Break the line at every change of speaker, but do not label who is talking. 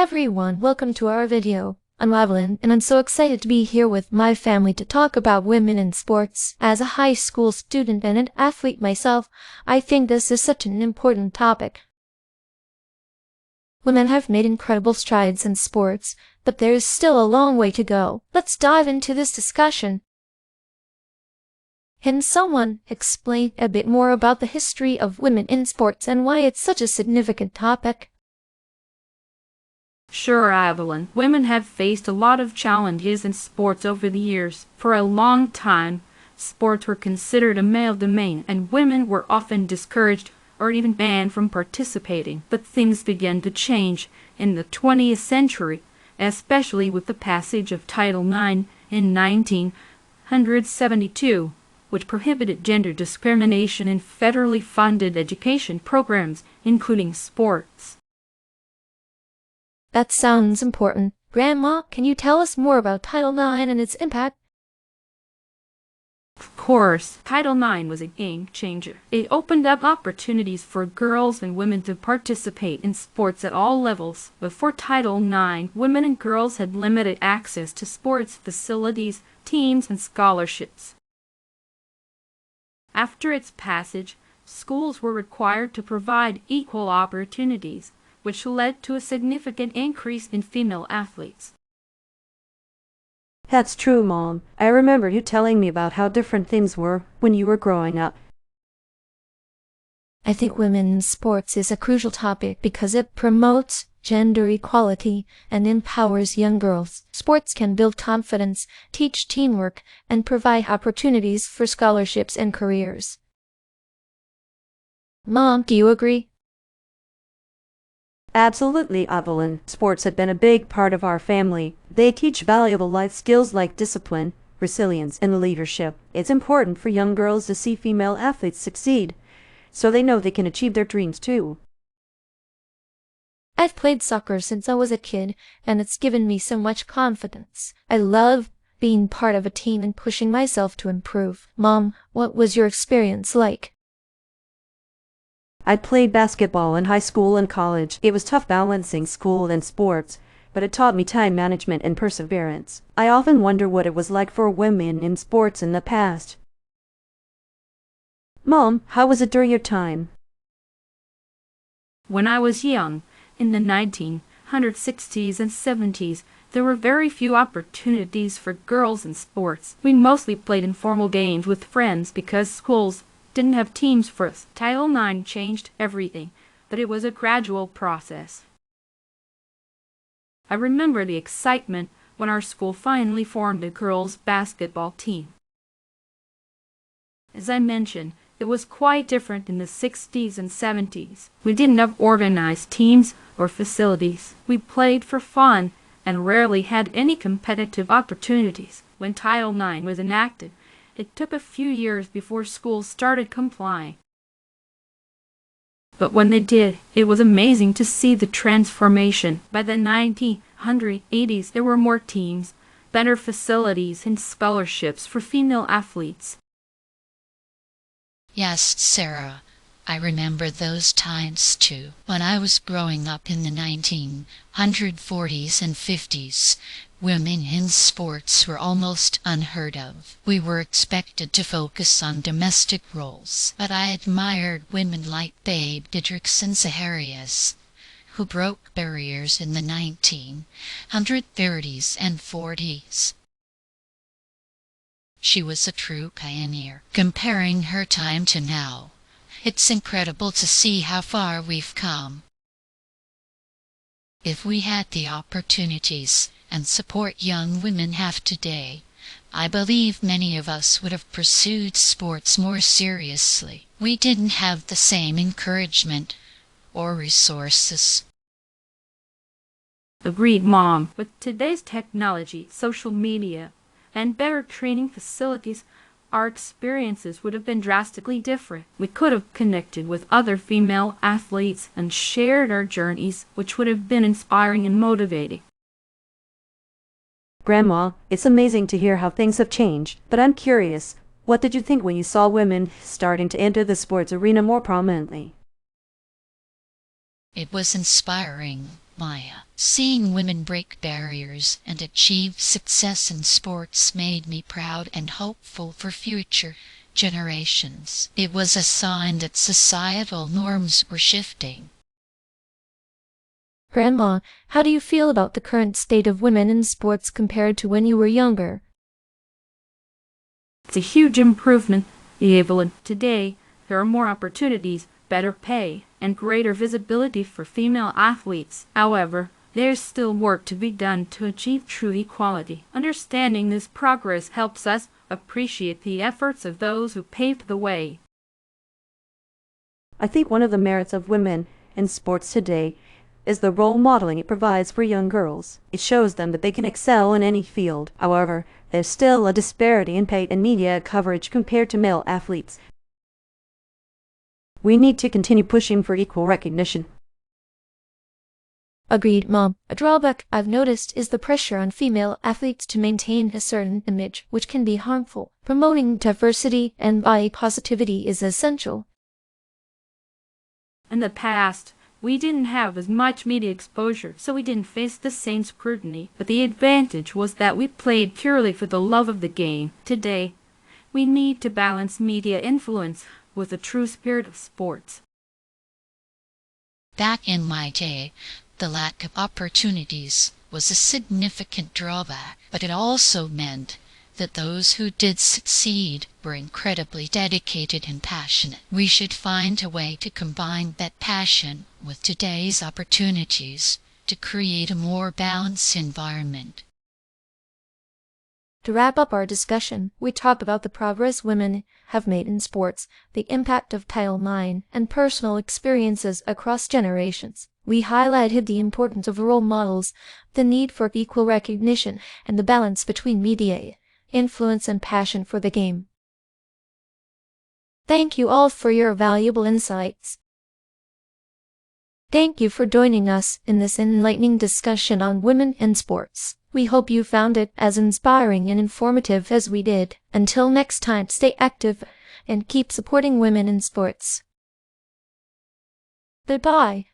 everyone, welcome to our video. I'm Evelyn, and I'm so excited to be here with my family to talk about women in sports. As a high school student and an athlete myself, I think this is such an important topic. Women have made incredible strides in sports, but there is still a long way to go. Let's dive into this discussion. Can someone explain a bit more about the history of women in sports and why it's such a significant topic?
Sure, Evelyn. Women have faced a lot of challenges in sports over the years. For a long time, sports were considered a male domain, and women were often discouraged or even banned from participating. But things began to change in the 20th century, especially with the passage of Title IX in 1972, which prohibited gender discrimination in federally funded education programs, including sports.
That sounds important. Grandma, can you tell us more about Title IX and its impact?
Of course, Title IX was a game changer. It opened up opportunities for girls and women to participate in sports at all levels. Before Title IX, women and girls had limited access to sports facilities, teams, and scholarships. After its passage, schools were required to provide equal opportunities, which led to a significant increase in female athletes.
That's true, Mom. I remember you telling me about how different things were when you were growing up.
I think women in sports is a crucial topic because it promotes gender equality and empowers young girls. Sports can build confidence, teach teamwork, and provide opportunities for scholarships and careers. Mom, do you agree?
Absolutely, Evelyn. Sports had been a big part of our family. They teach valuable life skills like discipline, resilience, and leadership. It's important for young girls to see female athletes succeed, so they know they can achieve their dreams too.
I've played soccer since I was a kid, and it's given me so much confidence. I love being part of a team and pushing myself to improve. Mom, what was your experience like?
I played basketball in high school and college. It was tough balancing school and sports, but it taught me time management and perseverance. I often wonder what it was like for women in sports in the past. Mom, how was it during your time?
When I was young, in the 1960s and 70s, there were very few opportunities for girls in sports. We mostly played informal games with friends because schools didn't have teams for us. Title IX changed everything, but it was a gradual process. I remember the excitement when our school finally formed a girls' basketball team. As I mentioned, it was quite different in the 60s and 70s. We didn't have organized teams or facilities. We played for fun and rarely had any competitive opportunities. When Title IX was enacted, it took a few years before schools started complying. But when they did, it was amazing to see the transformation. By the 1980s, there were more teams, better facilities, and scholarships for female athletes.
Yes, Sarah, I remember those times too. When I was growing up in the 1940s and 50s, women in sports were almost unheard of. We were expected to focus on domestic roles, but I admired women like Babe Didrikson Zaharias, who broke barriers in the 1930s and 40s. She was a true pioneer. Comparing her time to now, it's incredible to see how far we've come. If we had the opportunities and support young women have today, I believe many of us would have pursued sports more seriously. We didn't have the same encouragement or resources.
Agreed, Mom. With today's technology, social media, and better training facilities, our experiences would have been drastically different. We could have connected with other female athletes and shared our journeys, which would have been inspiring and motivating.
Grandma, it's amazing to hear how things have changed, but I'm curious, what did you think when you saw women starting to enter the sports arena more prominently?
It was inspiring, Maya. Seeing women break barriers and achieve success in sports made me proud and hopeful for future generations. It was a sign that societal norms were shifting.
Grandma, how do you feel about the current state of women in sports compared to when you were younger?
It's a huge improvement, Evelyn. Today, there are more opportunities, better pay, and greater visibility for female athletes. However, there's still work to be done to achieve true equality. Understanding this progress helps us appreciate the efforts of those who paved the way.
I think one of the merits of women in sports today is the role modeling it provides for young girls. It shows them that they can excel in any field. However, there's still a disparity in pay and media coverage compared to male athletes. We need to continue pushing for equal recognition.
Agreed, Mom. A drawback I've noticed is the pressure on female athletes to maintain a certain image, which can be harmful. Promoting diversity and body positivity is essential.
In the past, we didn't have as much media exposure, so we didn't face the same scrutiny. But the advantage was that we played purely for the love of the game. Today, we need to balance media influence with the true spirit of sports.
Back in my day, the lack of opportunities was a significant drawback, but it also meant that those who did succeed were incredibly dedicated and passionate. We should find a way to combine that passion with today's opportunities to create a more balanced environment.
To wrap up our discussion, we talked about the progress women have made in sports, the impact of Title IX, and personal experiences across generations. We highlighted the importance of role models, the need for equal recognition, and the balance between media influence and passion for the game. Thank you all for your valuable insights. Thank you for joining us in this enlightening discussion on women in sports. We hope you found it as inspiring and informative as we did. Until next time, stay active and keep supporting women in sports. Goodbye.